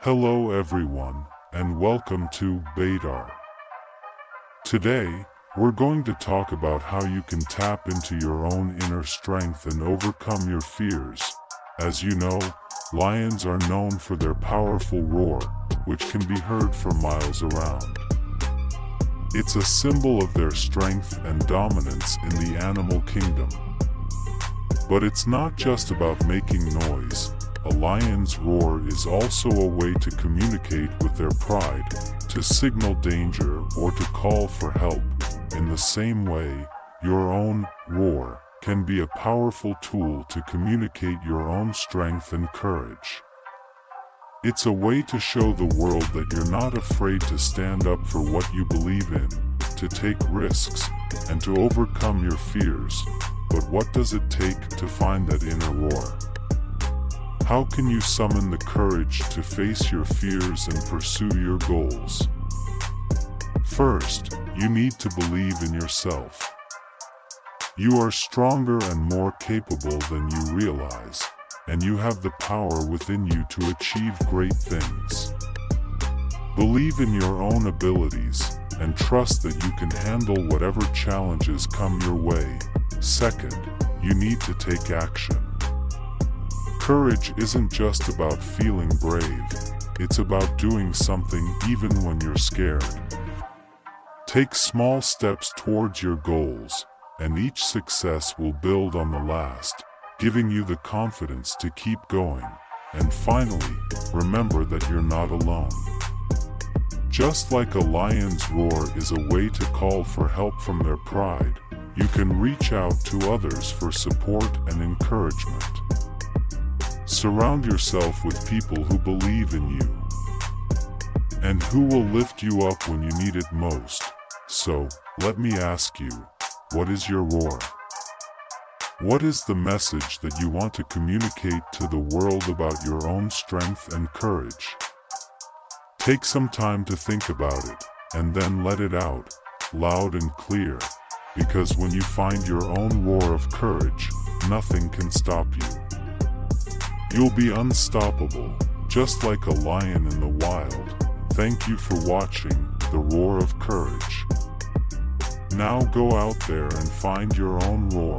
Hello everyone, and welcome to Badar. Today, we're going to talk about how you can tap into your own inner strength and overcome your fears. As you know, lions are known for their powerful roar, which can be heard for miles around. It's a symbol of their strength and dominance in the animal kingdom. But it's not just about making noise. A lion's roar is also a way to communicate with their pride, to signal danger or to call for help. In the same way, your own roar can be a powerful tool to communicate your own strength and courage. It's a way to show the world that you're not afraid to stand up for what you believe in, to take risks, and to overcome your fears. But what does it take to find that inner roar? How can you summon the courage to face your fears and pursue your goals? First, you need to believe in yourself. You are stronger and more capable than you realize, and you have the power within you to achieve great things. Believe in your own abilities, and trust that you can handle whatever challenges come your way. Second, you need to take action. Courage isn't just about feeling brave, it's about doing something even when you're scared. Take small steps towards your goals, and each success will build on the last, giving you the confidence to keep going. And finally, remember that you're not alone. Just like a lion's roar is a way to call for help from their pride, you can reach out to others for support and encouragement. Surround yourself with people who believe in you and who will lift you up when you need it most. So, let me ask you, what is your roar? What is the message that you want to communicate to the world about your own strength and courage? Take some time to think about it, and then let it out, loud and clear, because when you find your own roar of courage, nothing can stop you. You'll be unstoppable, just like a lion in the wild. Thank you for watching The Roar of Courage. Now go out there and find your own roar.